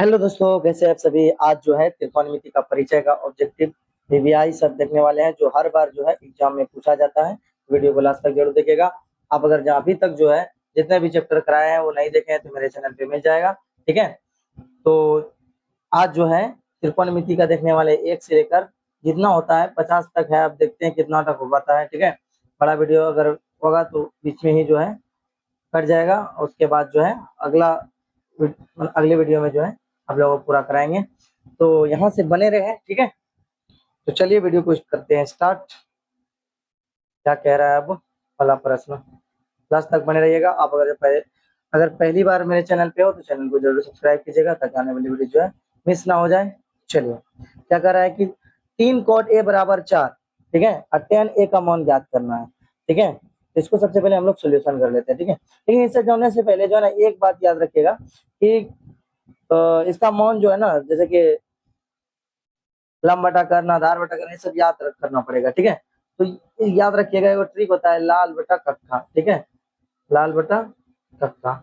Hello दोस्तों, कैसे हैं आप सभी। आज जो है त्रिकोणमिति का परिचय का ऑब्जेक्टिव वीवीआई सब देखने वाले हैं, जो हर बार जो है एग्जाम में पूछा जाता है। वीडियो को लास्ट तक जरूर देखिएगा। आप अगर अभी तक जो है जितने भी चैप्टर कराए हैं वो नहीं देखे हैं तो मेरे चैनल पे मिल जाएगा, ठीक है। तो आज जो है त्रिकोणमिति का देखने वाले 1 से लेकर जितना होता है 50 तक है। आप देखते हैं कितना तक हो पाता है, ठीक है। बड़ा वीडियो अगर होगा तो बीच में ही जो है कट जाएगा, और उसके बाद जो है अगले वीडियो में जो है आप लोगों को पूरा कराएंगे। तो यहाँ से बने रहे, ठीक है। तो चलिए वीडियो को करते हैं स्टार्ट। क्या कह रहा है अब वाला प्रश्न, लास्ट तक बने रहिएगा। आप अगर पहली बार मेरे चैनल पे हो तो चैनल को जरूर सब्सक्राइब कीजिएगा ताकि आने वाली वीडियो जो है मिस ना हो जाए। चलिए, क्या कर रहा है कि 3 cot a बराबर 4, ठीक है, और tan a का मान ज्ञात करना है, ठीक है। तो इसको सबसे पहले हम लोग सोल्यूशन कर लेते हैं, ठीक है। लेकिन इससे जाने से पहले जो है ना एक बात याद रखिएगा कि इसका मान जो है ना, जैसे कि लंब बटा करना, आधार बटा करना, ये सब याद करना पड़ेगा, ठीक है। तो याद रखिएगा, एक ट्रिक होता है लाल बटा कक्का, ठीक है, लाल बटा कक्का,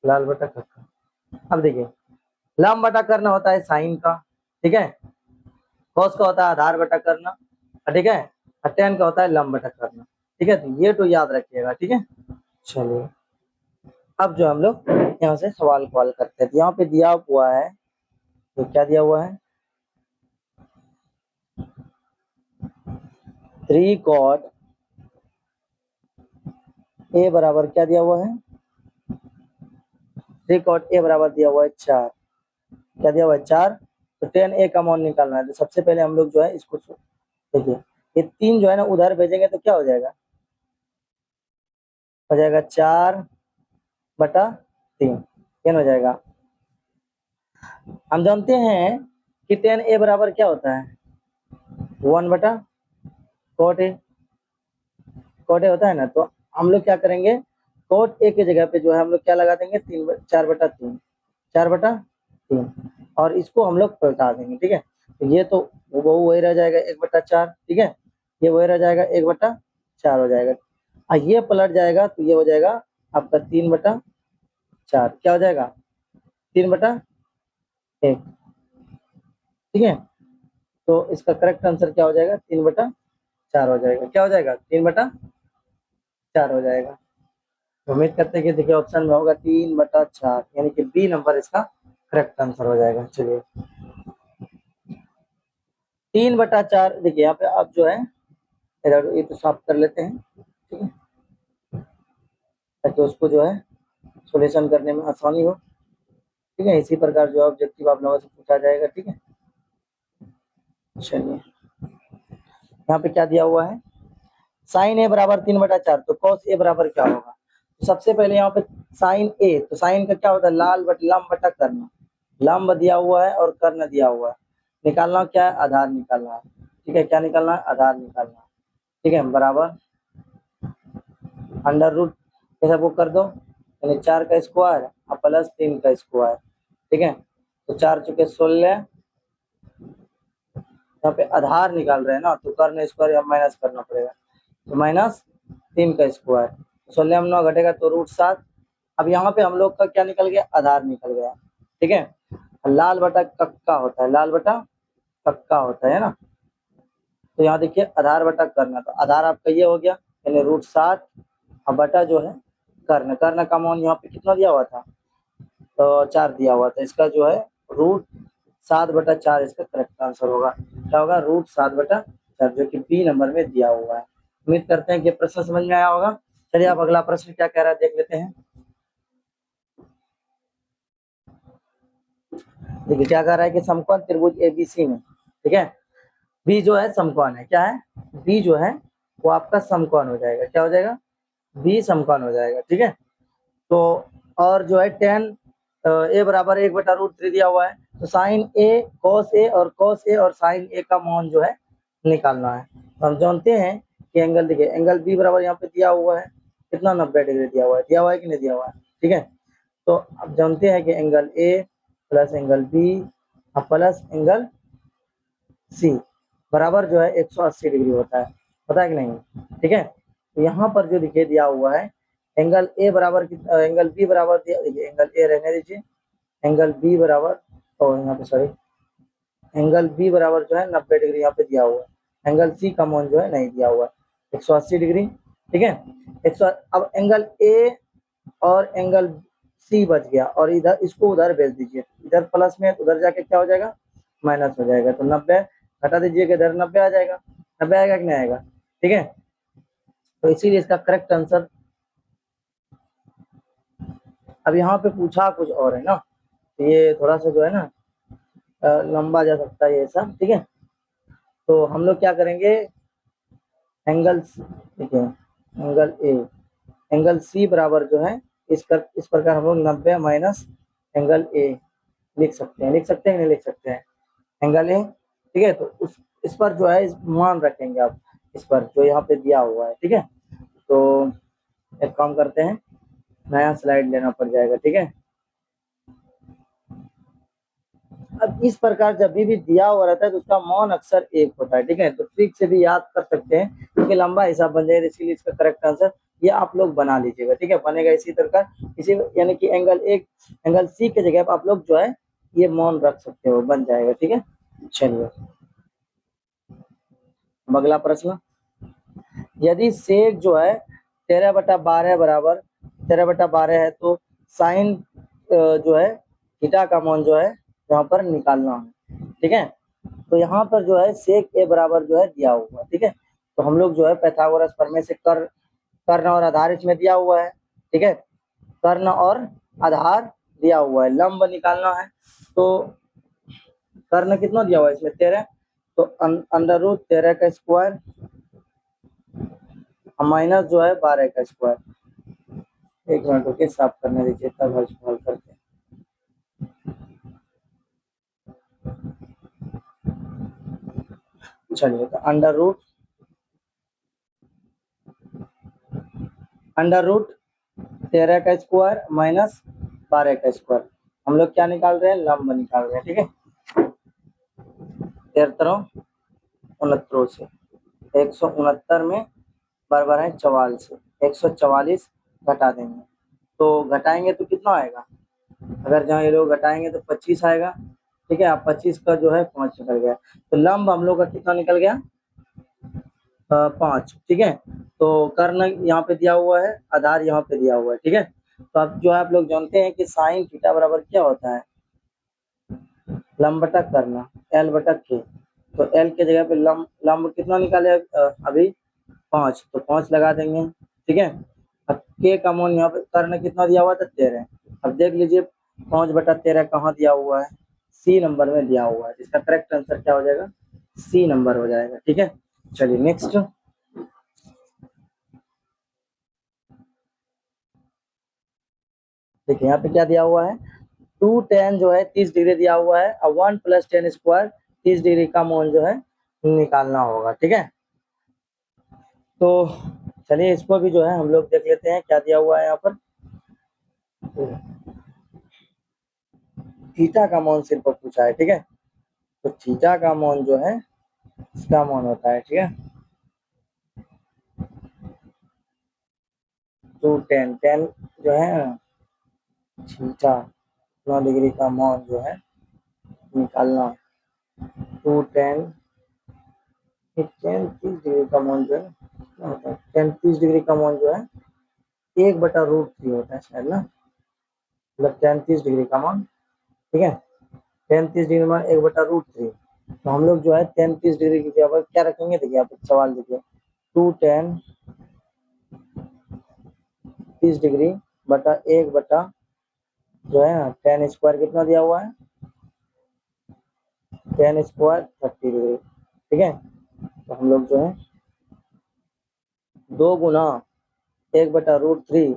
लाल बटा कक्का। अब देखिए, लंब बटा करना होता है साइन का, ठीक है, कॉस का होता है आधार बटा करना, ठीक है, और टेन का होता है लंब बटा करना, ठीक है। तो ये तो याद रखिएगा, ठीक है। चलिए, अब जो हम लोग यहाँ से सवाल करते हैं। तो यहाँ पे दिया हुआ है, तो क्या दिया हुआ है, 3 cot a बराबर क्या दिया हुआ है, 3 cot a बराबर दिया हुआ है 4। क्या दिया हुआ है 4। तो tan a का मान निकालना है। तो सबसे पहले हम लोग जो है इसको देखिए, ये 3 जो है ना उधर भेजेंगे तो क्या हो जाएगा, हो जाएगा 4/3, क्या हो जाएगा। हम जानते हैं कि tan a बराबर क्या होता है, 1/cot a, cot a होता है ना। तो हम लोग क्या करेंगे, cot a की जगह पे जो है हम लोग क्या लगा देंगे, 4/3, 4/3, और इसको हम लोग पलटा देंगे, ठीक है। तो ये तो वो वही रह जाएगा 1/4, ठीक है, ये वही रह जाएगा 1/4 हो जाएगा। और ये पलट जाएगा तो ये हो जाएगा आपका 3/4, क्या हो जाएगा 3/1, ठीक है। तो इसका करेक्ट आंसर क्या हो जाएगा, 3/4 हो जाएगा। क्या हो जाएगा, 3/4 हो जाएगा। उम्मीद करते हैं कि देखिए ऑप्शन में होगा 3/4, यानी कि बी नंबर इसका करेक्ट आंसर हो जाएगा। चलिए, 3/4 देखिए यहाँ पे आप जो है ये तो साफ कर लेते हैं, ठीक है, ताकि उसको जो है सोल्यूशन करने में आसानी हो, ठीक है। इसी प्रकार जो ऑब्जेक्टिव आप लोगों से पूछा जाएगा, ठीक है। चलिए, यहाँ पे क्या दिया हुआ है, साइन ए बराबर 3/4, तो कॉस ए बराबर क्या होगा। तो सबसे पहले यहाँ पे साइन ए, तो साइन का क्या होता है, लंब बटा कर्ण, लंब दिया हुआ है और कर्ण दिया हुआ है। निकालना क्या है, आधार निकालना है, ठीक है। क्या निकालना है, आधार निकालना है, ठीक है। बराबर अंडर रूट कैसे वो कर दो, यानी 4 का स्क्वायर और प्लस 3 का स्क्वायर, ठीक है। तो 4 चुके 16, यहाँ पे आधार निकाल रहे हैं ना, तो कर्ण स्क्वायर या माइनस करना पड़ेगा, तो -3 का स्क्वायर, 16 में 9 घटेगा तो √7। अब यहाँ पे हम लोग का क्या निकल गया, आधार निकल गया, ठीक है। लाल बटा कक्का होता है, लाल बटा कक्का होता है ना। तो यहाँ देखिए आधार बटा कर्ण, तो आधार आपका ये हो गया, यानी √7, और बटा जो है कर्ण, कर्ण का मान यहाँ पे कितना दिया हुआ था, तो 4 दिया हुआ था। इसका जो है √7/4 इसका करेक्ट आंसर होगा। क्या होगा, √7/4, जो कि बी नंबर में दिया हुआ है। उम्मीद करते हैं कि प्रश्न समझ में आया होगा। चलिए, अब अगला प्रश्न क्या कह रहा है देख लेते हैं। देखिए क्या कह रहा है कि समकोण त्रिभुज एबीसी में, ठीक है, बी जो है समकोण है, क्या है, बी जो है वो आपका समकोण हो जाएगा। क्या हो जाएगा, बी समकोण हो जाएगा, ठीक है। तो और जो है tan ए बराबर 1/√3 दिया हुआ है, तो साइन ए कॉस ए और साइन ए का मान जो है निकालना है। तो हम जानते हैं कि एंगल, देखिए एंगल बी बराबर यहाँ पे दिया हुआ है कितना, 90 डिग्री दिया हुआ है कि नहीं दिया हुआ है, ठीक है। तो अब जानते हैं कि angle A plus angle B plus angle C बराबर जो है 180 डिग्री होता है, पता है कि नहीं, ठीक है। तो यहाँ पर जो दिया हुआ है एंगल ए बराबर एंगल बी बराबर दिया, देखिए एंगल ए रहने दीजिए, एंगल बी बराबर, और यहाँ पे सॉरी, एंगल बी बराबर जो है 90 डिग्री यहाँ पे दिया हुआ है। एंगल सी का मान जो है नहीं दिया हुआ है, 180 डिग्री। ठीक है, 100। अब एंगल ए और एंगल सी बच गया, और इधर इसको उधर भेज दीजिए, इधर प्लस में उधर जाके क्या हो जाएगा, माइनस हो जाएगा। तो 90 हटा दीजिएगा, इधर 90 आ जाएगा, 90 आएगा कि नहीं आएगा। ठीक है, तो इसीलिए इसका करेक्ट आंसर, अब यहाँ पे पूछा कुछ और है ना, तो ये थोड़ा सा जो है ना लंबा जा सकता है ये सब। ठीक है, तो हम लोग क्या करेंगे, एंगल, ठीक है, एंगल ए, एंगल सी बराबर जो है इस प्रकार हम लोग 90 माइनस एंगल ए लिख सकते हैं, लिख सकते हैं नहीं लिख सकते हैं, एंगल ए। ठीक है, तो इस पर जो है मान रखेंगे आप, इस पर जो यहाँ पे दिया हुआ है। ठीक है, तो एक काम करते हैं, नया स्लाइड लेना पड़ जाएगा। ठीक है, अब इस प्रकार जब भी दिया हुआ रहता है तो उसका मान अक्सर एक होता है। ठीक है, तो ट्रिक से भी याद कर सकते हैं, क्योंकि लंबा हिसाब बन जाएगा, इसीलिए इसका करेक्ट आंसर ये आप लोग बना लीजिएगा। ठीक है, बनेगा इसी तरह, इसी यानी कि एंगल एक, एंगल सी के जगह पर आप लोग जो है ये मान रख सकते हो, बन जाएगा। ठीक है, चलिए अगला प्रश्न, यदि सेक जो है 13/12 बराबर 13/12 है, तो साइन जो है थीटा का मान जो है यहाँ पर निकालना है। ठीक है, तो यहाँ पर जो है सेक ए बराबर जो है दिया हुआ है। ठीक है, तो हम लोग जो है पाइथागोरस प्रमेय से कर्ण और आधार इसमें दिया हुआ है। ठीक है, कर्ण और आधार दिया हुआ है, लंब निकालना है। तो कर्ण कितना दिया हुआ है इसमें 13, तो अंडर रूट 13 का स्क्वायर माइनस जो है 12 का स्क्वायर। एक मिनट रुकिए, साफ करने दीजिए तब हल करते हैं। चलिए, तो अंडर रूट 13 का स्क्वायर माइनस 12 का स्क्वायर, हम लोग क्या निकाल रहे हैं, लंब निकाल रहे हैं। ठीक है, 13 उनहत्तर से 169 में बराबर है 44 से 144 घटा देंगे, तो घटाएंगे तो कितना आएगा, अगर जहाँ ये लोग घटाएंगे तो 25 आएगा। ठीक है, आप 25 का जो है 5 निकल गया, तो लंब हम लोग का कितना निकल गया, 5। ठीक है, तो कर्ण यहाँ पे दिया हुआ है, आधार यहाँ पे दिया हुआ है। ठीक है, तो अब जो है आप लोग जानते हैं कि साइन थीटा बराबर क्या होता है, लंब बटा कर्ण, एल बटा के। तो एल के जगह पे लंब कितना निकाले अभी 5, तो 5 लगा देंगे। ठीक है, अब के का मान यहाँ पे कर्ण कितना दिया हुआ था 13, अब देख लीजिए 5/13 कहाँ दिया हुआ है, सी नंबर में दिया हुआ है, जिसका करेक्ट आंसर क्या हो जाएगा, सी नंबर हो जाएगा। ठीक है, चलिए नेक्स्ट, देखिए यहाँ पे क्या दिया हुआ है, 2tan जो है 30 डिग्री दिया हुआ है, और 1 + tan स्क्वायर 30 डिग्री का मान जो है निकालना होगा। ठीक है, तो चलिए इसको भी जो है हम लोग देख लेते हैं क्या दिया हुआ है यहाँ पर। थीटा का मान सिर्फ पूछा है। ठीक है, तो थीटा का मान जो है इसका मान होता है, ठीक है, 2tan, tan जो है थीटा 9 डिग्री का मान जो है निकालना, 2tan, tan 30 डिग्री का मान जो है क्या होता है, tan 30 डिग्री का मान जो है 1/√3 होता है शायद ना, मतलब tan 30 डिग्री का मान। ठीक है, tan 30 डिग्री मान 1/√3, तो हम लोग जो है tan 30 डिग्री की जगह पर क्या रखेंगे, देखिए यहाँ पे सवाल देखिए, 2tan 30 डिग्री बटा 1 बटा जो है tan स्क्वायर कितना दिया हुआ है, tan स्क्वायर 30 डिग्री। ठीक है, तो हम लोग जो है 2 गुना 1/√3,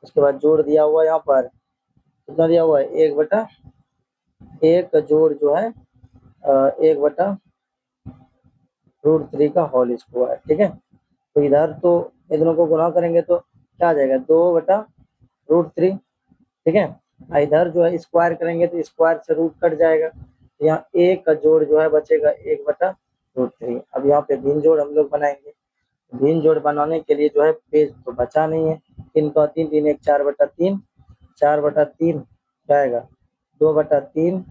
उसके बाद जोड़ दिया हुआ है यहाँ पर कितना दिया हुआ है, 1/1 जोड़ जो है 1/√3 का होल स्क्वायर। ठीक है, तो इधर तो इन दोनों को गुना करेंगे तो क्या आ जाएगा, 2/√3। ठीक है, इधर जो है स्क्वायर करेंगे तो स्क्वायर से रूट कट जाएगा, यहाँ एक का जोड़ जो है बचेगा 1/√3। अब यहाँ पे भिन्न जोड़ हम लोग बनाएंगे, भिन्न जोड़ बनाने के लिए जो है पेज तो बचा नहीं है, 3 का 3, 3 1 4/3, 4/3 क्या आएगा 2/3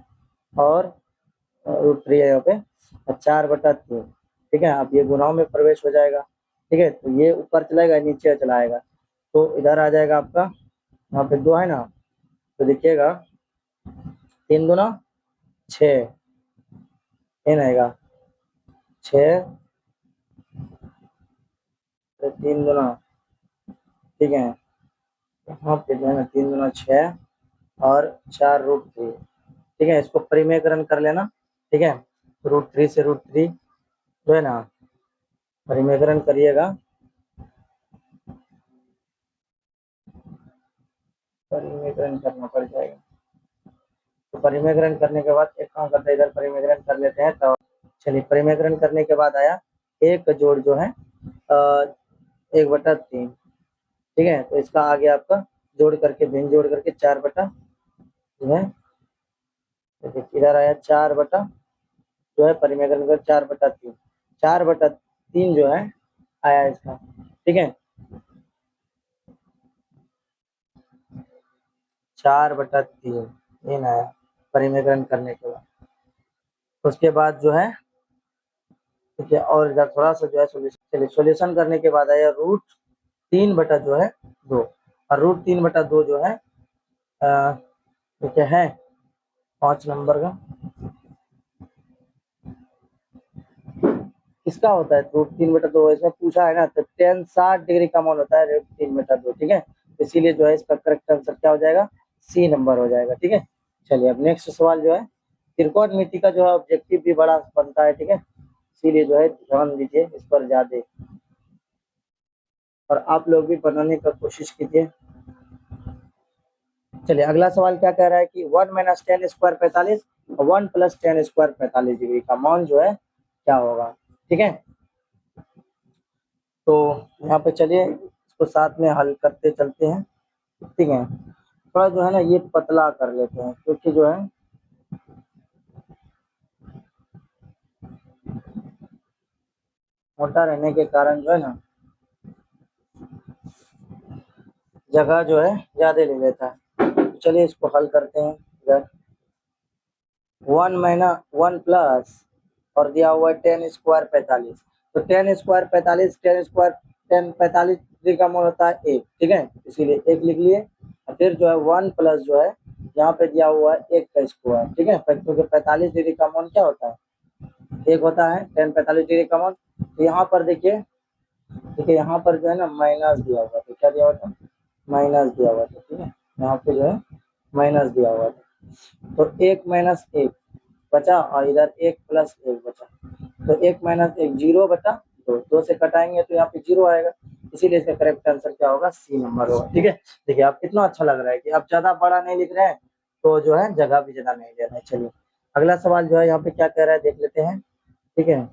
और √3 है यहाँ पे, और 4/3। ठीक है, अब ये गुणाओं में प्रवेश हो जाएगा। ठीक है, तो ये ऊपर चलाएगा, नीचे चला आएगा, तो इधर आ जाएगा आपका, यहाँ पे 2 है ना, तो देखिएगा 3 दूना 6, n आएगा 6, तो 3 दूना, ठीक है, यहाँ पे जो है ना 3 दूना 6 और 4√3। ठीक है, इसको परिमेयकरण कर लेना। ठीक है, √3 से √3 जो है ना परिमेयकरण करिएगा, परिमेयकरण करना पड़ जाएगा। तो परिमेयकरण करने के बाद एक काम करते हैं, इधर परिमेयकरण कर लेते हैं। तो चलिए, परिमेयकरण करने के बाद आया एक जोड़ जो है 1/3। ठीक है, तो इसका आगे आपका जोड़ करके, भिन्न जोड़ करके 4 बटा जो है, इधर आया 4 बटा जो है परिमेयकरण कर 4/3, 4/3 जो है आया इसका। ठीक है, 4/3 ये आया परिमेयकरण करने के बाद। उसके बाद जो है, ठीक है, और इधर थोड़ा सा जो है चलिए सॉल्यूशन करने के बाद आया √3 बटा जो है 2, और √3/2 जो है ठीक है 5 नंबर का किसका होता है, √3/2 इसमें पूछा है ना, तो tan 60 डिग्री का मान होता है √3/2। ठीक है, इसीलिए जो है इसका करेक्ट आंसर क्या हो जाएगा, सी नंबर हो जाएगा। ठीक है, चलिए अब नेक्स्ट सवाल जो है, त्रिकोणमिति का जो है ऑब्जेक्टिव भी बड़ा बनता है। ठीक है, इसीलिए जो है ध्यान दीजिए इस पर ज्यादा, और आप लोग भी बनाने का कोशिश कीजिए। चलिए अगला सवाल क्या कह रहा है कि 1 - tan² 45 और 1 + tan² 45 डिग्री का मान जो है क्या होगा। ठीक है, तो यहाँ पे चलिए इसको साथ में हल करते चलते हैं। ठीक है, थोड़ा जो है ना ये पतला कर लेते हैं, क्योंकि जो है मोटा रहने के कारण जो है ना जगह जो है ज्यादा ले लेता है। तो चलिए इसको हल करते हैं। इधर 1 प्लस और दिया हुआ है tan² 45, तो tan² 45, tan 45 डिग्री का मान होता है 1। ठीक है, इसीलिए 1 लिख लिए, और फिर जो है 1 प्लस जो है यहाँ पे दिया हुआ है 1 का स्क्वायर। ठीक है, क्योंकि 45 डिग्री का मान क्या होता है, 1 होता है tan 45 डिग्री का मान। तो यहाँ पर देखिए, देखिए यहाँ पर जो है ना माइनस दिया हुआ, तो क्या दिया हुआ था, माइनस दिया हुआ था। ठीक है, यहाँ पे जो है माइनस दिया हुआ था, तो 1 - 1 बचा, और इधर 1 + 1 बचा, तो 1 - 1 0/2, 2 से कटाएंगे तो यहाँ पे 0 आएगा, इसीलिए इसका करेक्ट आंसर क्या होगा, सी नंबर होगा। ठीक है, देखिए आप कितना अच्छा लग रहा है कि आप ज्यादा बड़ा नहीं लिख रहे हैं, तो जो है जगह भी ज्यादा नहीं ले रहे हैं। चलिए अगला सवाल जो है यहाँ पे क्या कह रहा है देख लेते हैं। ठीक है,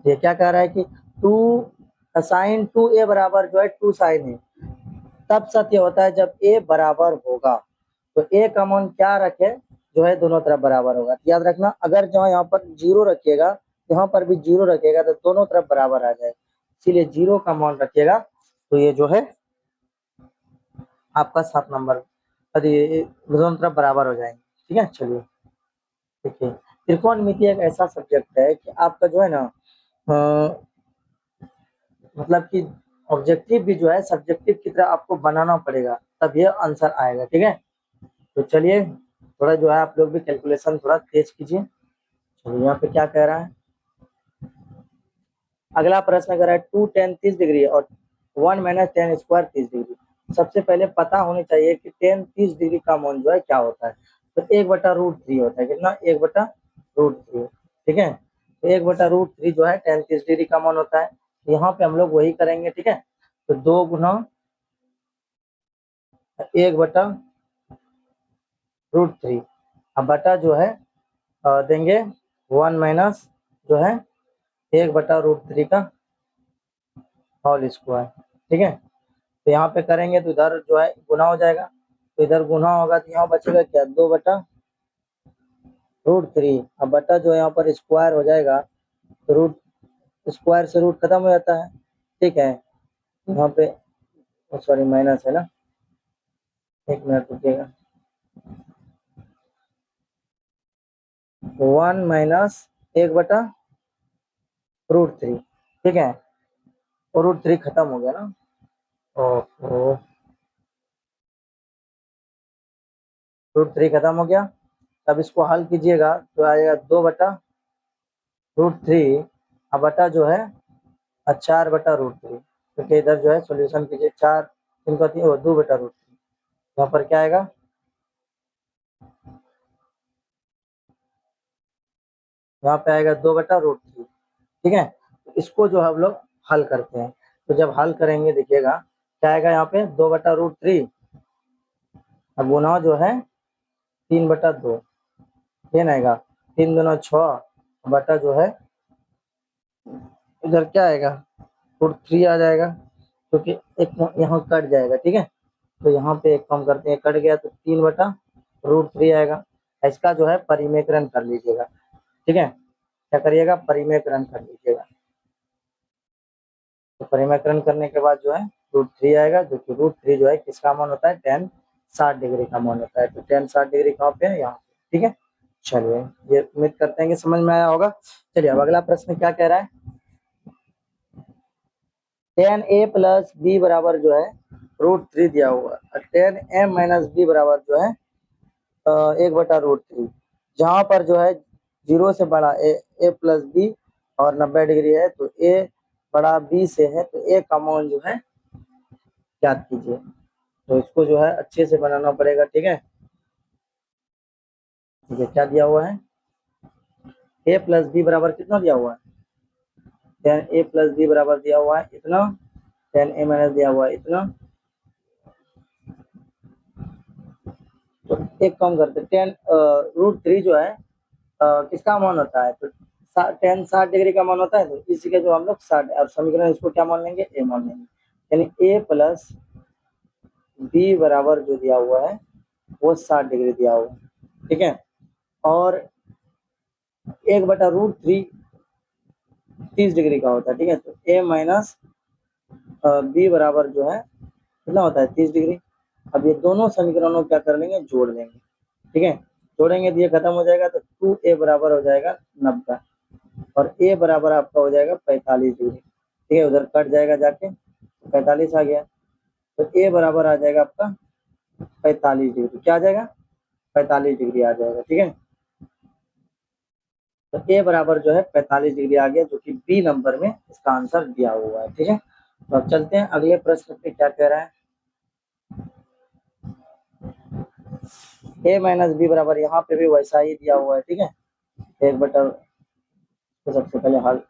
ये क्या कह रहा है कि 2 sin 2a बराबर जो है 2 sin a, तब सत्य होता है जब a बराबर होगा। तो a का मान क्या रखे, जो है दोनों तरफ बराबर होगा। याद रखना, अगर जो यहाँ पर 0 रखिएगा, यहाँ पर भी 0 रखिएगा, तो दोनों तरफ बराबर आ जाएगा, इसीलिए 0 का मान रखिएगा, तो ये जो है आपका 7 नंबर, अरे दोनों तरफ बराबर हो जाएंगे। ठीक है, चलिए देखिए, त्रिकोणमिति एक ऐसा सब्जेक्ट है कि आपका जो है ना मतलब कि ऑब्जेक्टिव भी जो है सब्जेक्टिव की तरह आपको बनाना पड़ेगा, तब ये आंसर आएगा। ठीक है, तो चलिए थोड़ा जो है आप लोग भी कैलकुलेशन थोड़ा तेज कीजिए। चलिए यहाँ पे क्या कह रहा है, अगला प्रश्न कह रहा है 2 tan 30 डिग्री और 1 - tan² 30 डिग्री। सबसे पहले पता होनी चाहिए कि tan 30 डिग्री का मान जो है क्या होता है, तो 1/√3 होता है, कितना, 1/√3। ठीक है, तो 1/√3 जो है tan 30 डिग्री का मान होता है। यहाँ पे हम लोग वही करेंगे। ठीक है, तो 2 गुना 1/√3, अब बटा जो है देंगे 1 माइनस जो है 1/√3 का होल स्क्वायर। ठीक है, तो यहाँ पे करेंगे तो इधर जो है गुना हो जाएगा, तो इधर गुना होगा तो यहाँ बचेगा क्या, 2/√3, अब बटा जो है यहाँ पर स्क्वायर हो जाएगा, तो रूट स्क्वायर से रूट खत्म हो जाता है। ठीक है, यहाँ पे सॉरी माइनस है ना, एक मिनट रुकिएगा। 1 माइनस 1/√3, ठीक है। और √3 खत्म हो गया ना। ओहो, √3 खत्म हो गया। अब इसको हल कीजिएगा तो आएगा 2/√3 अब बटा जो है 4/√3, क्योंकि इधर जो है सॉल्यूशन कीजिए 4 3 को 3 और 2/√3, यहाँ पर क्या आएगा, यहाँ पे आएगा 2/√3, ठीक है। तो इसको जो हम लोग हल करते हैं, तो जब हल करेंगे देखिएगा क्या आएगा, यहाँ पे 2/√3 अब गुना जो है 3/2, ये ना आएगा 3 दूना 6 बटा जो है इधर क्या आएगा √3 आ जाएगा, क्योंकि एक यहाँ कट जाएगा, ठीक है। तो यहाँ पे एक काम करते हैं, कट गया तो 3/√3 आएगा। इसका जो है परिमेकरण कर लीजिएगा, ठीक है। क्या करिएगा, परिमेकरण कर लीजिएगा। तो परिमेकरण करने के बाद जो है √3 आएगा, जो कि √3 जो है किसका मान होता है, tan 60 डिग्री का मान होता है। तो tan 60 डिग्री कहाँ पे है, यहाँ पे, ठीक है। चलिए, ये उम्मीद करते हैं कि समझ में आया होगा। चलिए अब अगला प्रश्न क्या कह रहा है, tan a प्लस बी बराबर जो है √3 दिया हुआ है, tan a माइनस बी बराबर जो है 1/√3, जहाँ पर जो है 0 से बड़ा a प्लस बी और 90 डिग्री है, तो a बड़ा b से है, तो a का मान जो है याद कीजिए। तो इसको जो है अच्छे से बनाना पड़ेगा, ठीक है। ठीक है, क्या दिया हुआ है, a प्लस बी बराबर कितना दिया हुआ है, tan a प्लस बी बराबर दिया हुआ है इतना, tan a माइनस दिया हुआ है इतना। तो एक काम करते हैं, √3 जो है किसका मान होता है, तो tan 60 डिग्री का मान होता है, तो इसी के जो हम लोग 60 अब समीकरण इसको क्या मान लेंगे, a मान लेंगे, यानी a प्लस बी बराबर जो दिया हुआ है वो 60 डिग्री दिया हुआ है, ठीक है। और 1/√3 30 डिग्री का होता है, ठीक है। तो a माइनस बी बराबर जो है कितना होता है, 30 डिग्री। अब ये दोनों समीकरणों क्या कर लेंगे, जोड़ लेंगे, ठीक है। जोड़ेंगे तो ये खत्म हो जाएगा, तो 2a बराबर हो जाएगा 90 और a बराबर आपका हो जाएगा 45 डिग्री, ठीक है। उधर कट जाएगा जाके 45 आ गया, तो a बराबर आ जाएगा आपका 45 डिग्री, क्या आ जाएगा, 45 डिग्री आ जाएगा, ठीक है। तो a बराबर जो है 45 डिग्री आ गया, जो कि बी नंबर में इसका आंसर दिया हुआ है, ठीक है। तो अब चलते हैं अगले प्रश्न पे, क्या कह रहा है, a माइनस बी बराबर यहाँ पे भी वैसा ही दिया हुआ है, ठीक है। 1/, तो सबसे पहले हल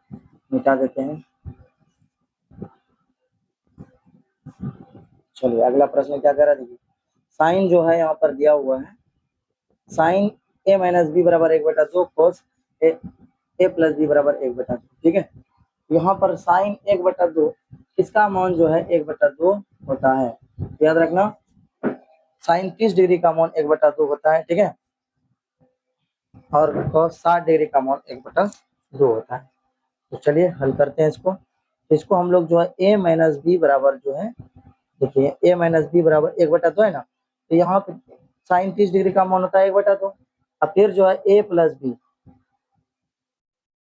मिटा देते हैं। चलिए अगला प्रश्न क्या कह रहा है, देखिए साइन जो है यहाँ पर दिया हुआ है, साइन a माइनस बी बराबर 1/2 कोस ए प्लस बी बराबर 1/2, ठीक है। यहाँ पर साइन 1/2 इसका मान जो है 1/2 होता है, याद रखना। साइन 30 डिग्री का मान 1/2 होता है, ठीक है। और cos 60 डिग्री का मान 1/2 होता है। तो चलिए हल करते हैं इसको। तो इसको हम लोग जो है a माइनस बी बराबर जो है, देखिए a माइनस बी बराबर 1/2 है ना, तो यहाँ पे साइन 30 डिग्री का मान होता है 1/2। अब फिर जो है a प्लस बी,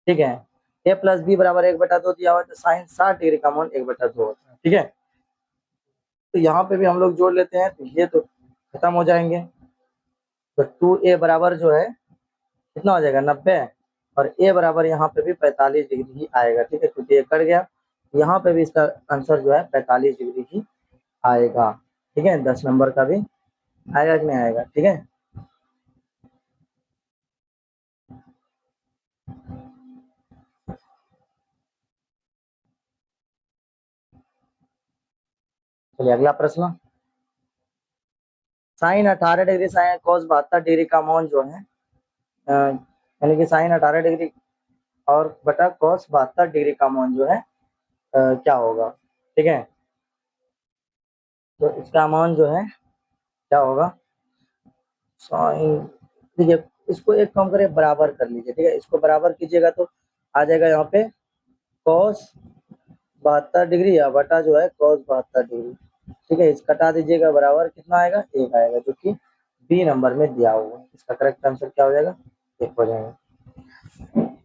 ठीक है, a प्लस बी बराबर 1/2 दिया हुआ है, तो साइन 60 डिग्री का मान 1/2 होता है, ठीक है। तो यहाँ पे भी हम लोग जोड़ लेते हैं, तो ये तो खत्म हो जाएंगे। तो 2a बराबर जो है कितना हो जाएगा 90, और a बराबर यहाँ पे भी 45 डिग्री ही आएगा, ठीक है, क्योंकि ये कट गया। यहाँ पे भी इसका आंसर जो है 45 डिग्री ही आएगा, ठीक है। 10 नंबर का भी आएगा कि नहीं आएगा, ठीक है। चलिए अगला प्रश्न, sine 18 degree sine cos 72 degree का मान जो है यानी कि साइन 18 डिग्री और बटा cos 72 डिग्री का मान जो है क्या होगा, ठीक है। तो इसका मान जो है क्या होगा, साइन, ठीक है, इसको एक काम करें बराबर कर लीजिए, ठीक है। इसको बराबर कीजिएगा तो आ जाएगा यहाँ पे cos 72 डिग्री या बटा जो है cos 72 डिग्री, ठीक है, इस कटा दीजिएगा, बराबर कितना आएगा, 1 आएगा, जो कि बी नंबर में दिया हुआ है। इसका करेक्ट आंसर क्या हो जाएगा, 1 हो जाएगा।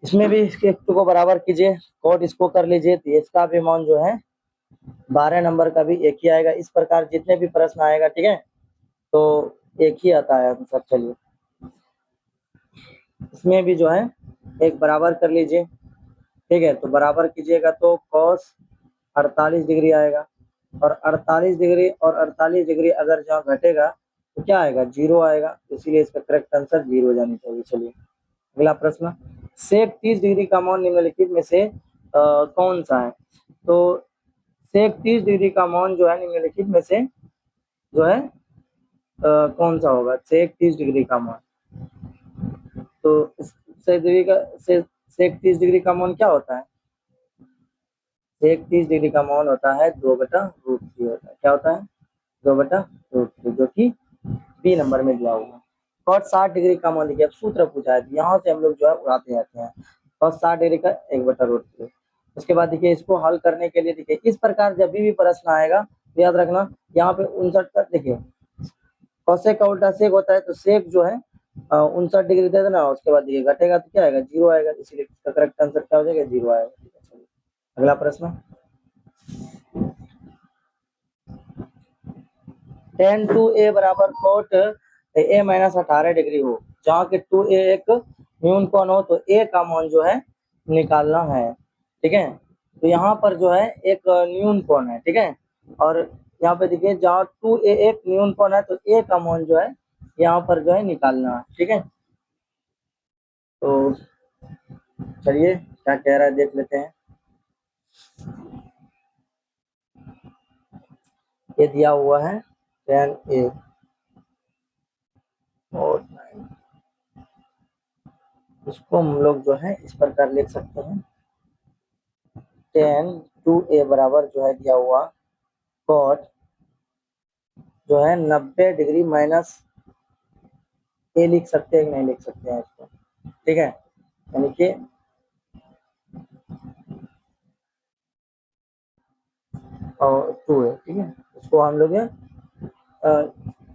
इसमें भी इसके को बराबर कीजिए, कॉट इसको कर लीजिए, तो इसका भी मान जो है 12 नंबर का भी एक ही आएगा। इस प्रकार जितने भी प्रश्न आएगा, ठीक है, तो एक ही आता है आंसर। चलिए इसमें भी जो है एक बराबर कर लीजिए, ठीक है, तो बराबर कीजिएगा तो cos 48 डिग्री आएगा, और 48 डिग्री और 48 डिग्री अगर जहाँ घटेगा तो क्या आएगा, 0 आएगा, इसीलिए इसका करेक्ट आंसर 0 हो जानी चाहिए। चलिए अगला प्रश्न, सेक 30 डिग्री का मान निम्नलिखित में से कौन सा है। तो सेक 30 डिग्री का मान जो है निम्नलिखित में से जो है कौन सा होगा, सेक 30 डिग्री का मान। तो सेक 30 डिग्री का मान क्या होता है, सेक 30 डिग्री का मान होता है 2/√3 होता है। क्या होता है, 2/√3, जो कि बी नंबर में दिया हुआ है। cos 60 डिग्री का मान देखिए, अब सूत्र पूछा है, यहाँ से हम लोग जो है उड़ाते जाते हैं। cos 60 डिग्री का 1/√3। उसके बाद देखिए इसको हल करने के लिए देखिए इस प्रकार जब भी प्रश्न आएगा तो याद रखना, यहाँ पे 59 का देखिए कौशेक का उल्टा सेक होता है, तो सेक जो है 59 डिग्री दे देना, उसके बाद देखिए घटेगा तो क्या आएगा, 0 आएगा, इसीलिए इसका करेक्ट आंसर क्या हो जाएगा, 0 आएगा। ठीक है, चलिए अगला प्रश्न, tan 2a बराबर cot a माइनस 18 डिग्री हो, जहाँ के 2a एक न्यून कोण हो, तो a का मान जो है निकालना है। ठीक है, तो यहाँ पर जो है एक न्यून कोण है, ठीक है, और यहाँ पे देखिए जहाँ 2a एक न्यून कोण है, तो a का मान जो है यहाँ पर जो है निकालना है। ठीक है, तो चलिए क्या कह रहा है देख लेते हैं। ये दिया हुआ है tan a और इसको हम लोग जो है इस प्रकार लिख सकते हैं, tan 2a बराबर जो है दिया हुआ cot जो है 90 डिग्री माइनस ए लिख सकते हैं कि नहीं लिख सकते हैं इसको। ठीक है, यानी कि और 2a, ठीक है, इसको हम लोग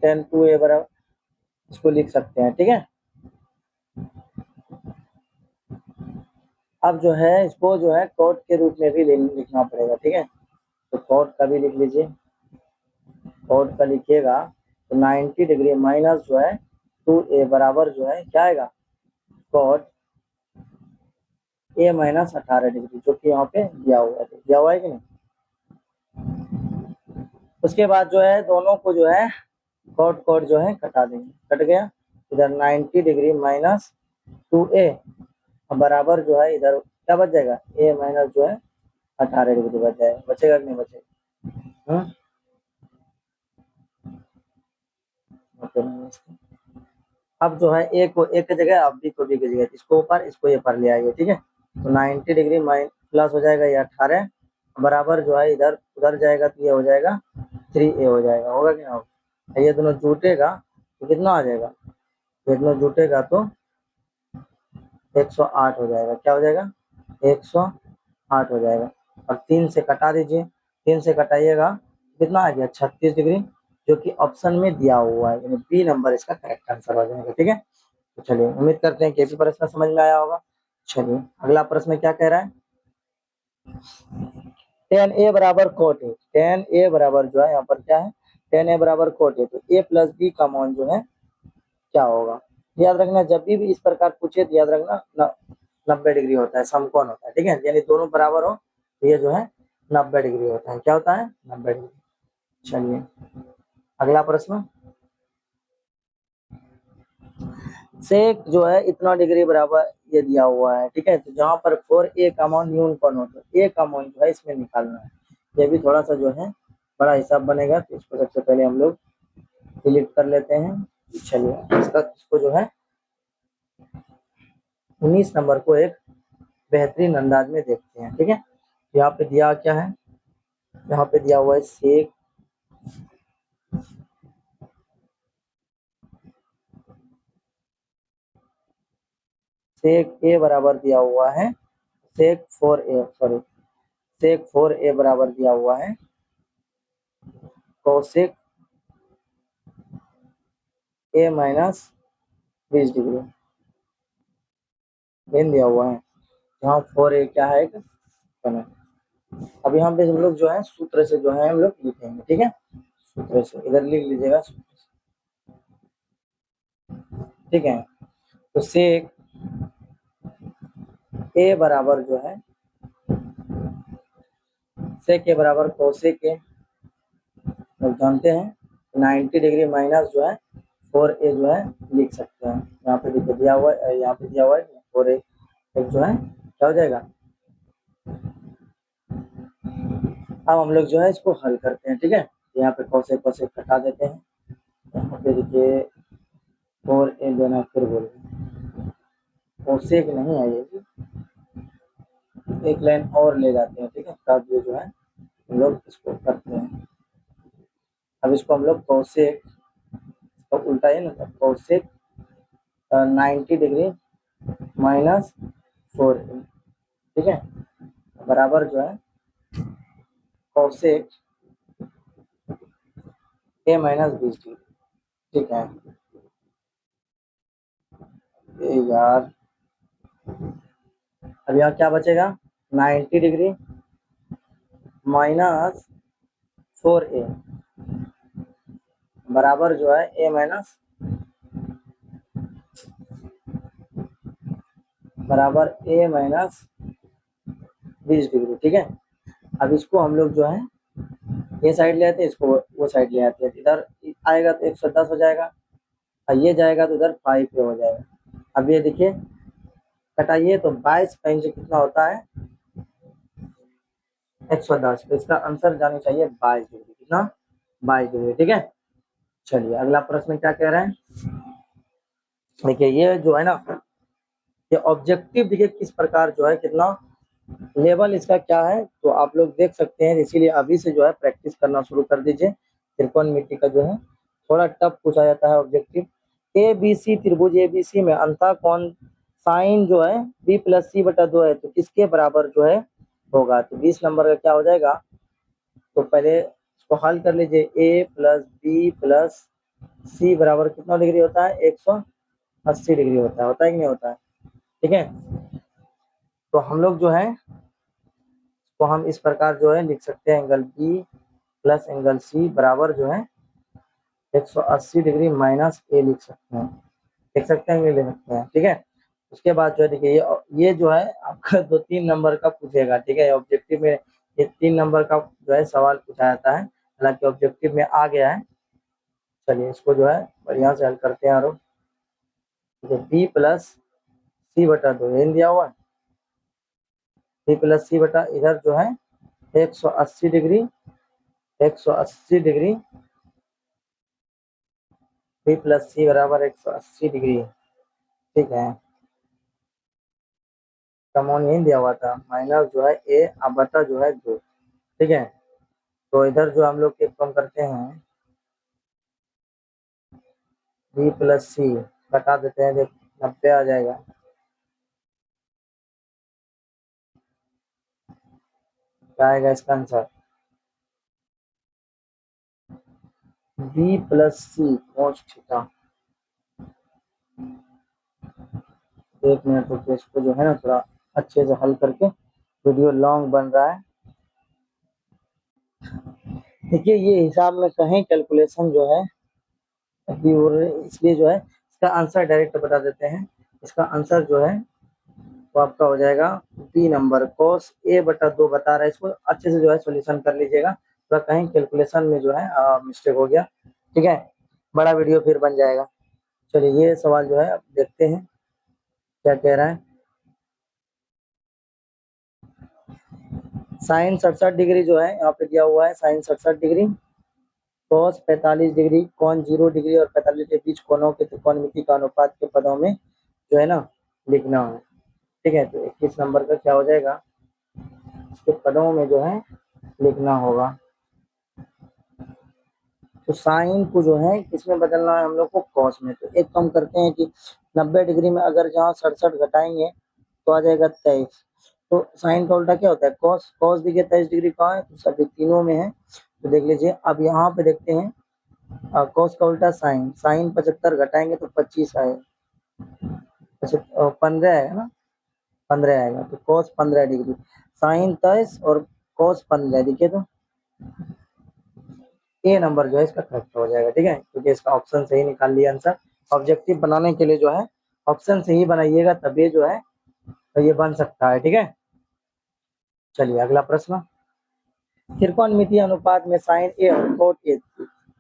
tan 2a बराबर इसको लिख सकते हैं। ठीक है, अब जो है इसको जो है cot के रूप में भी लिखना पड़ेगा। ठीक है, तो cot का भी लिख लीजिए, cot का लिखिएगा तो 90 डिग्री माइनस जो है 2a बराबर जो है क्या आएगा, cot a माइनस 18 डिग्री, जो कि यहाँ पे दिया हुआ है, दिया हुआ है कि नहीं। उसके बाद जो है दोनों को जो है cot cot जो है कटा देंगे, कट गया, इधर 90 डिग्री माइनस 2a बराबर जो है इधर क्या बच जाएगा, a माइनस जो है 18 डिग्री बच जाएगा, बचेगा कि नहीं बचेगा। अब जो है a को a की जगह, अब b को b की जगह, इसको ऊपर इसको ये पर ले आइए। ठीक है, तो 90 डिग्री प्लस हो जाएगा ये 18 बराबर जो है इधर उधर जाएगा तो ये हो जाएगा 3a हो जाएगा, होगा कि ना होगा। ये दोनों जुटेगा तो कितना आ जाएगा, ये दोनों जुटेगा तो 108 हो जाएगा। क्या हो जाएगा, 108 हो जाएगा, और 3 से कटा दीजिए, 3 से कटाइएगा कितना आ गया, 36 डिग्री, जो कि ऑप्शन में दिया हुआ है, यानी बी नंबर इसका करेक्ट आंसर हो जाएगा। ठीक है, तो चलिए उम्मीद करते हैं कि भी प्रश्न समझ में आया होगा। चलिए अगला प्रश्न क्या कह रहा है, tan a बराबर cot है, tan a बराबर जो है यहाँ पर क्या है, tan a बराबर cot है, तो a प्लस बी का मान जो है क्या होगा। याद रखना जब भी इस प्रकार पूछे तो याद रखना 90 डिग्री होता है, समकोण होता है। ठीक है, यानी दोनों बराबर हो तो ये जो है 90 डिग्री होता है। क्या होता है, 90 डिग्री। चलिए अगला प्रश्न, सेक जो है इतना डिग्री बराबर ये दिया हुआ है। ठीक है, तो जहाँ पर 4a का मान न्यून कोण हो तो a का मान जो है इसमें निकालना है। ये भी थोड़ा सा जो है बड़ा हिसाब बनेगा, तो इसको सबसे पहले हम लोग डिलीट कर लेते हैं। चलिए इसको जो है 19 नंबर को एक बेहतरीन अंदाज में देखते हैं। ठीक है, यहाँ पे दिया क्या है, यहाँ पे दिया हुआ है सेक सेक ए बराबर दिया हुआ है सेक 4a, सॉरी सेक 4a बराबर दिया हुआ है कोसेक ए माइनस 20 डिग्री मेन दिया हुआ है, जहाँ 4a क्या है एक समय। अभी हम लोग जो है सूत्र से जो है हम लोग लिखेंगे, ठीक है, सूत्र से इधर लिख लीजिएगा सूत्र से, ठीक है। तो सेक ए बराबर जो है सेक ए बराबर कोसेक ए लोग जानते हैं, 90 डिग्री माइनस जो है 4a जो है लिख सकते हैं। यहाँ पे देखिए दिया हुआ है, यहाँ पे दिया हुआ है 4a जो है क्या हो जाएगा। अब हम लोग जो है इसको हल करते हैं, ठीक है। यहाँ पे कोसेक कोसेक हटा देते हैं, यहाँ पे देखिए 4a देना, फिर बोलिए कोसेक नहीं आएगी, एक लाइन और ले जाते हैं, ठीक है, तब ये जो है हम लोग इसको करते हैं। अब इसको हम लोग कोसेक, तो उल्टा है ना, कोसेक 90 डिग्री माइनस 4a, ठीक है, बराबर जो है कोसेक ए माइनस 20 डिग्री, ठीक है। यार अब यहाँ क्या बचेगा, 90 डिग्री माइनस 4a बराबर जो है a माइनस बराबर a माइनस 20 डिग्री, ठीक है। अब इसको हम लोग जो है ये साइड ले आते हैं, इसको वो साइड ले आते हैं, इधर आएगा तो 110 हो जाएगा, और ये जाएगा तो इधर 5 पे हो जाएगा। अब ये देखिए कटाइए तो 22 5 कितना होता है 110, तो इसका आंसर जानी चाहिए 22 डिग्री, कितना 22 डिग्री, ठीक है। चलिए अगला प्रश्न क्या कह रहे हैं, देखिए ये जो है ना, ये ऑब्जेक्टिव देखिए किस प्रकार जो है, कितना लेवल इसका क्या है, तो आप लोग देख सकते हैं। इसीलिए अभी से जो है प्रैक्टिस करना शुरू कर दीजिए। त्रिकोणमिति का जो है थोड़ा टफ पूछा जाता है ऑब्जेक्टिव। ए बी सी त्रिभुज ए बी सी में अंतः कोण साइन जो है b प्लस सी बटा 2 है, तो किसके बराबर जो है होगा, तो 20 नंबर का क्या हो जाएगा। तो पहले इसको हल कर लीजिए, a प्लस बी प्लस सी बराबर कितना डिग्री होता है 180 डिग्री होता है कि नहीं होता है, ठीक है। तो हम लोग जो है तो हम इस प्रकार जो है लिख सकते हैं, angle B plus angle C बराबर जो है 180 डिग्री माइनस ए लिख सकते हैं, लिख सकते हैं, ये ले सकते हैं, ठीक है। उसके बाद जो है देखिए ये जो है आपका 2-3 नंबर का पूछेगा, ठीक है। ऑब्जेक्टिव में ये 3 नंबर का जो है सवाल पूछा जाता है, हालांकि ऑब्जेक्टिव में आ गया है। चलिए इसको जो है बढ़िया से हल करते हैं। और बी प्लस सी बटा 2 ये दिया हुआ है, बी प्लस सी बटा इधर जो है 180 डिग्री 180 डिग्री बी प्लस सी बराबर 180 डिग्री, ठीक है। कमोन यही दिया हुआ था, माइनस जो है ए अब बटा जो है 2, ठीक है। तो इधर जो हम लोग एक कम करते हैं, बी प्लस सी बटा देते हैं, देख 90 आ जाएगा, क्या आएगा इसका आंसर, बी प्लस सी कोस थीटा। एक मिनट रुकिए, इसको जो है ना थोड़ा अच्छे से हल करके, वीडियो लॉन्ग बन रहा है। देखिए ये हिसाब में कहीं कैलकुलेशन जो है अभी, और इसलिए जो है इसका आंसर डायरेक्ट बता देते हैं। इसका आंसर जो है वो आपका हो जाएगा बी नंबर, कोस ए बटा 2 बता रहा है। इसको अच्छे से जो है सॉल्यूशन कर लीजिएगा, थोड़ा कहीं कैलकुलेशन में जो है मिस्टेक हो गया, ठीक है। बड़ा वीडियो फिर बन जाएगा। चलिए ये सवाल जो है अब देखते हैं क्या कह रहा है। साइन 67 डिग्री जो है यहाँ पे दिया हुआ है, sine 67 degree cos 45 degree, cos 0 degree और 45 के बीच कोणों के त्रिकोणमिति का अनुपात के पदों में जो है ना लिखना है, ठीक है। तो 21 नंबर का क्या हो जाएगा, इसके पदों में जो है लिखना होगा। तो साइन को जो है किसमें बदलना है हम लोग को, कॉस में। तो एक काम करते हैं कि 90 डिग्री में अगर जहाँ 67 घटाएंगे तो आ जाएगा 23। तो साइन का उल्टा क्या होता है, कॉस। कॉस देखिए 23 डिग्री कहाँ है, तो सभी तीनों में है, तो देख लीजिए, अब यहाँ पे देखते हैं कॉस का उल्टा साइन, साइन 75 घटाएंगे तो 25 आएगा, अच्छा 15 आएगा ना, 15 आएगा, तो कॉस 15 डिग्री, साइन 23 और कॉस 15, देखिए तो ए नंबर जो है इसका करेक्ट हो जाएगा। ठीक है, क्योंकि इसका ऑप्शन से ही निकाल लिया आंसर। ऑब्जेक्टिव बनाने के लिए जो है ऑप्शन से ही बनाइएगा, तभी जो है तो ये बन सकता है। ठीक है, चलिए अगला प्रश्न, त्रिकोणमितीय अनुपात में साइन ए और कोट ए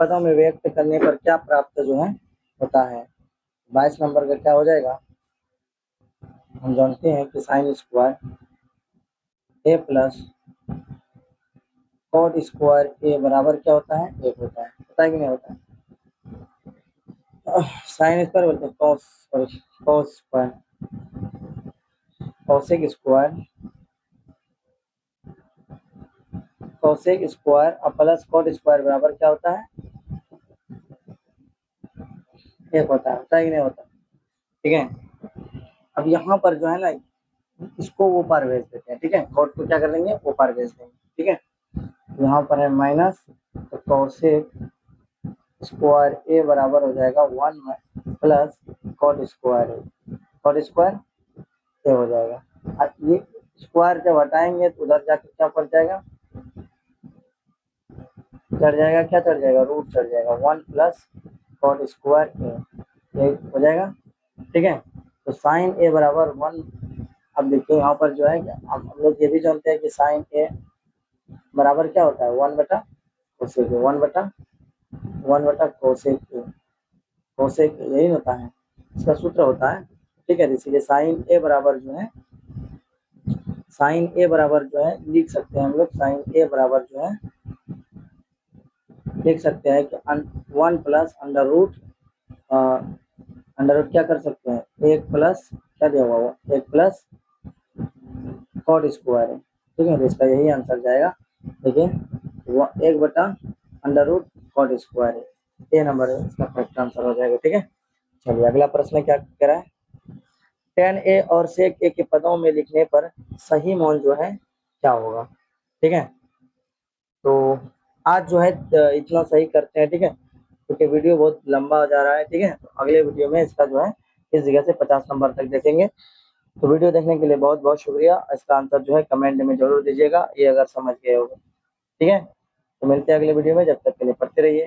पदों में व्यक्त करने पर क्या प्राप्त जो है होता है। 22 नंबर का क्या हो जाएगा, हम जानते हैं कि साइन स्क्वायर ए प्लस कॉट स्क्वायर ए बराबर क्या होता है, एक होता है, पता है कि नहीं होता है। साइन स्क्वायर बोलते हैं cos, sorry cos square, cosec square, cosec square और प्लस कॉट स्क्वायर बराबर क्या होता है, एक होता है कि नहीं होता। ठीक है, अब यहाँ पर जो है ना, इसको वो पार भेज देते हैं। ठीक है, कॉट को क्या कर देंगे, वो पार भेज देंगे। ठीक है, यहाँ पर है माइनस, तो कॉसेक स्क्वायर ए बराबर हो जाएगा 1 प्लस कॉट स्क्वायर ए, कॉट स्क्वायर ए हो जाएगा। अब ये स्क्वायर जब हटाएंगे तो उधर जाके क्या पड़ जाएगा, चढ़ जाएगा, क्या चढ़ जाएगा, रूट चढ़ जाएगा, 1 प्लस कॉट स्क्वायर ए, ये हो जाएगा। ठीक है, तो साइन ए बराबर 1, अब देखिए यहाँ पर जो है हम लोग ये भी जानते हैं कि साइन ए बराबर क्या होता है, 1 बटा कोसेक ए, 1 बटा कोसेक ए, कोसेक यही होता है, इसका सूत्र होता है। ठीक है, इसीलिए साइन ए बराबर जो है, साइन ए बराबर जो है लिख सकते हैं हम लोग, साइन ए बराबर जो है लिख सकते हैं कि 1 प्लस अंडर रूट क्या कर सकते हैं, 1 प्लस क्या दिया हुआ, 1 प्लस कॉट स्क्वायर है। ठीक है, तो इसका यही आंसर जाएगा। देखिए 1 बटा अंडर रूट कॉट स्क्वायर है, ए नंबर है इसका करेक्ट आंसर हो जाएगा। ठीक है, चलिए अगला प्रश्न क्या कह रहा है, tan ए और sec ए के पदों में लिखने पर सही मान जो है क्या होगा। ठीक है, तो आज जो है इतना सही करते हैं। ठीक है, क्योंकि वीडियो बहुत लंबा हो जा रहा है। ठीक है, तो अगले वीडियो में इसका जो है इस जगह से 50 नंबर तक देखेंगे। तो वीडियो देखने के लिए बहुत बहुत शुक्रिया। इसका आंसर जो है कमेंट में जरूर दीजिएगा, ये अगर समझ गए होगा। ठीक है, तो मिलते हैं अगले वीडियो में, जब तक के लिए पढ़ते रहिए।